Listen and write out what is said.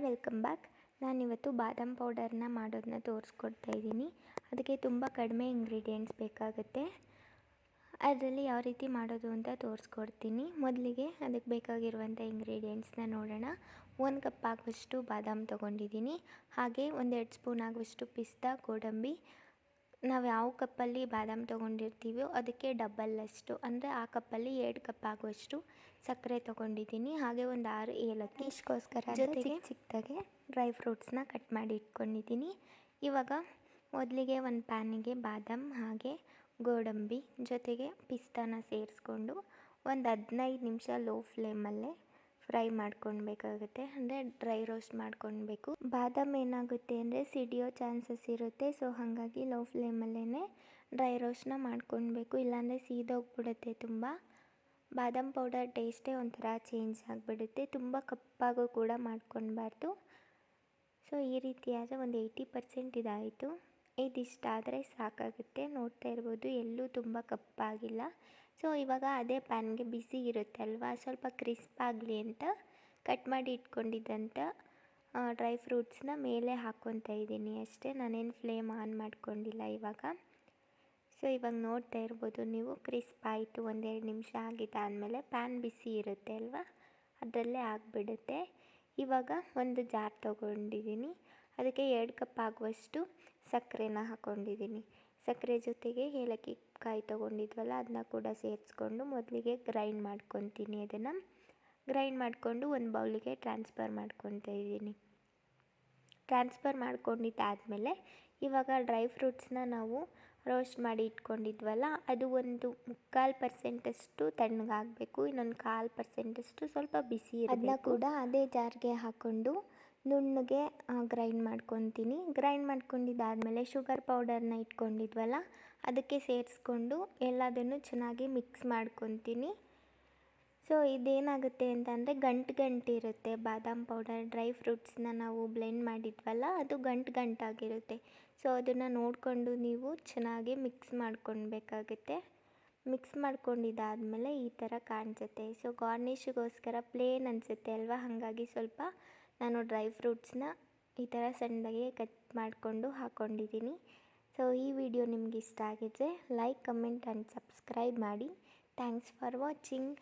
Welcome back. ನಾನಿವತ್ತು ಬಾದಾಮ್ ಪೌಡರ್ನ ಮಾಡೋದನ್ನ ತೋರಿಸ್ಕೊಡ್ತಾ ಇದ್ದೀನಿ. ಅದಕ್ಕೆ ತುಂಬ ಕಡಿಮೆ ಇಂಗ್ರೀಡಿಯೆಂಟ್ಸ್ ಬೇಕಾಗುತ್ತೆ. ಅದರಲ್ಲಿ ಯಾವ ರೀತಿ ಮಾಡೋದು ಅಂತ ತೋರಿಸ್ಕೊಡ್ತೀನಿ. ಮೊದಲಿಗೆ ಅದಕ್ಕೆ ಬೇಕಾಗಿರುವಂಥ ಇಂಗ್ರೀಡಿಯೆಂಟ್ಸ್ನ ನೋಡೋಣ. 1 ಕಪ್ ಆಗುವಷ್ಟು ಬಾದಾಮ್ ತೊಗೊಂಡಿದ್ದೀನಿ. ಹಾಗೆ 1-2 ಸ್ಪೂನ್ ಆಗುವಷ್ಟು ಪಿಸ್ತಾ, ಗೋಡಂಬಿ. ನಾವು ಯಾವ ಕಪ್ಪಲ್ಲಿ ಬಾದಾಮ್ ತೊಗೊಂಡಿರ್ತೀವೋ ಅದಕ್ಕೆ ಡಬಲ್ಲಷ್ಟು, ಅಂದರೆ ಆ ಕಪ್ಪಲ್ಲಿ 2 ಕಪ್ ಆಗುವಷ್ಟು ಸಕ್ಕರೆ ತೊಗೊಂಡಿದ್ದೀನಿ. ಹಾಗೆ ಒಂದು 6 ಏಲಕ್ಕಿ, ಇಷ್ಟಕ್ಕೋಸ್ಕರ ಜೊತೆಗೆ ಚಿಕ್ಕದಾಗೆ ಡ್ರೈ ಫ್ರೂಟ್ಸ್ನ ಕಟ್ ಮಾಡಿ ಇಟ್ಕೊಂಡಿದ್ದೀನಿ. ಇವಾಗ ಮೊದಲಿಗೆ ಒಂದು ಪ್ಯಾನಿಗೆ ಬಾದಾಮ್ ಹಾಗೆ ಗೋಡಂಬಿ ಜೊತೆಗೆ ಪಿಸ್ತಾನ ಸೇರಿಸ್ಕೊಂಡು ಒಂದು 15 ನಿಮಿಷ ಲೋ ಫ್ಲೇಮಲ್ಲೇ ಫ್ರೈ ಮಾಡ್ಕೊಳ್ಬೇಕಾಗುತ್ತೆ, ಅಂದರೆ ಡ್ರೈ ರೋಸ್ಟ್ ಮಾಡ್ಕೊಳ್ಬೇಕು. ಬಾದಾಮ್ ಏನಾಗುತ್ತೆ ಅಂದರೆ ಸಿಡಿಯೋ ಚಾನ್ಸಸ್ ಇರುತ್ತೆ. ಸೊ ಹಾಗಾಗಿ ಲೋ ಫ್ಲೇಮಲ್ಲೇ ಡ್ರೈ ರೋಸ್ಟ್ನ ಮಾಡ್ಕೊಳ್ಬೇಕು, ಇಲ್ಲಾಂದರೆ ಸೀದೋಗ್ಬಿಡುತ್ತೆ ತುಂಬ. ಬಾದಾಮ್ ಪೌಡರ್ ಟೇಸ್ಟೇ ಒಂಥರ ಚೇಂಜ್ ಆಗಿಬಿಡುತ್ತೆ. ತುಂಬ ಕಪ್ಪಾಗೂ ಕೂಡ ಮಾಡ್ಕೊಳ್ಬಾರ್ದು. ಸೊ ಈ ರೀತಿಯಾದರೆ ಒಂದು 80% ಇದಾಯಿತು. ಇದಿಷ್ಟಾದರೆ ಸಾಕಾಗುತ್ತೆ. ನೋಡ್ತಾ ಇರ್ಬೋದು, ಎಲ್ಲೂ ತುಂಬ ಕಪ್ಪಾಗಿಲ್ಲ. ಸೊ ಇವಾಗ ಅದೇ ಪ್ಯಾನ್ಗೆ ಬಿಸಿ ಇರುತ್ತೆ ಅಲ್ವಾ, ಸ್ವಲ್ಪ ಕ್ರಿಸ್ಪ್ ಆಗಲಿ ಅಂತ ಕಟ್ ಮಾಡಿ ಇಟ್ಕೊಂಡಿದ್ದಂಥ ಡ್ರೈ ಫ್ರೂಟ್ಸ್ನ ಮೇಲೆ ಹಾಕ್ಕೊತಾ ಇದ್ದೀನಿ ಅಷ್ಟೇ. ನಾನೇನು ಫ್ಲೇಮ್ ಆನ್ ಮಾಡ್ಕೊಂಡಿಲ್ಲ ಇವಾಗ. ಸೊ ಇವಾಗ ನೋಡ್ತಾ ಇರ್ಬೋದು ನೀವು, ಕ್ರಿಸ್ಪ್ ಆಯಿತು. 1-2 ನಿಮಿಷ ಆಗಿದ್ದಾದಮೇಲೆ ಪ್ಯಾನ್ ಬಿಸಿ ಇರುತ್ತೆ ಅಲ್ವಾ, ಅದರಲ್ಲೇ ಆಗಿಬಿಡುತ್ತೆ. ಇವಾಗ ಒಂದು ಜಾರ್ ತೊಗೊಂಡಿದ್ದೀನಿ. ಅದಕ್ಕೆ 2 ಕಪ್ ಆಗುವಷ್ಟು ಸಕ್ಕರೆನ ಹಾಕ್ಕೊಂಡಿದ್ದೀನಿ. ಸಕ್ಕರೆ ಜೊತೆಗೆ ಏಲಕ್ಕಿ ಕಾಯಿ ತೊಗೊಂಡಿದ್ವಲ್ಲ ಅದನ್ನ ಕೂಡ ಸೇರಿಸ್ಕೊಂಡು ಮೊದಲಿಗೆ ಗ್ರೈಂಡ್ ಮಾಡ್ಕೊತೀನಿ. ಅದನ್ನು ಗ್ರೈಂಡ್ ಮಾಡಿಕೊಂಡು ಒಂದು ಬೌಲಿಗೆ ಟ್ರಾನ್ಸ್ಫರ್ ಮಾಡ್ಕೊತಾ ಇದ್ದೀನಿ. ಟ್ರಾನ್ಸ್ಫರ್ ಮಾಡ್ಕೊಂಡಿದ್ದಾದಮೇಲೆ ಇವಾಗ ಡ್ರೈ ಫ್ರೂಟ್ಸ್ನ ನಾವು ರೋಸ್ಟ್ ಮಾಡಿ ಇಟ್ಕೊಂಡಿದ್ವಲ್ಲ, ಅದು ಒಂದು 3/4% ತಣ್ಣಗಾಗಬೇಕು. ಇನ್ನೊಂದು 1/4% ಸ್ವಲ್ಪ ಬಿಸಿ ಇರಬೇಕು. ಅದನ್ನ ಕೂಡ ಅದೇ ಜಾರ್ಗೆ ಹಾಕ್ಕೊಂಡು ನುಣ್ಣಗೆ ಗ್ರೈಂಡ್ ಮಾಡ್ಕೊತೀನಿ. ಗ್ರೈಂಡ್ ಮಾಡ್ಕೊಂಡಿದ್ದಾದಮೇಲೆ ಶುಗರ್ ಪೌಡರ್ನ ಇಟ್ಕೊಂಡಿದ್ವಲ್ಲ ಅದಕ್ಕೆ ಸೇರಿಸ್ಕೊಂಡು ಎಲ್ಲದನ್ನು ಚೆನ್ನಾಗಿ ಮಿಕ್ಸ್ ಮಾಡ್ಕೊತೀನಿ. ಸೊ ಇದೇನಾಗುತ್ತೆ ಅಂತಂದರೆ ಗಂಟು ಇರುತ್ತೆ. ಬಾದಾಮ್ ಪೌಡರ್ ಡ್ರೈ ಫ್ರೂಟ್ಸ್ನ ನಾವು ಬ್ಲೆಂಡ್ ಮಾಡಿದ್ವಲ್ಲ ಅದು ಗಂಟಾಗಿರುತ್ತೆ. ಸೊ ಅದನ್ನು ನೋಡಿಕೊಂಡು ನೀವು ಚೆನ್ನಾಗಿ ಮಿಕ್ಸ್ ಮಾಡ್ಕೊಳ್ಬೇಕಾಗುತ್ತೆ. ಮಿಕ್ಸ್ ಮಾಡ್ಕೊಂಡಿದ್ದಾದಮೇಲೆ ಈ ಥರ ಕಾಣಿಸುತ್ತೆ. ಸೊ ಗಾರ್ನಿಷ್ಗೋಸ್ಕರ ಪ್ಲೇನ್ ಅನಿಸುತ್ತೆ ಅಲ್ವಾ, ಹಾಗಾಗಿ ಸ್ವಲ್ಪ ನಾನು ಡ್ರೈ ಫ್ರೂಟ್ಸ್ನ ಈ ಥರ ಸಣ್ಣದಾಗಿ ಕಟ್ ಮಾಡಿಕೊಂಡು ಹಾಕ್ಕೊಂಡಿದ್ದೀನಿ. ಸೊ ಈ ವಿಡಿಯೋ ನಿಮ್ಗೆ ಇಷ್ಟ ಆಗಿದ್ರೆ ಲೈಕ್, ಕಮೆಂಟ್ ಆ್ಯಂಡ್ ಸಬ್ಸ್ಕ್ರೈಬ್ ಮಾಡಿ. Thanks for watching.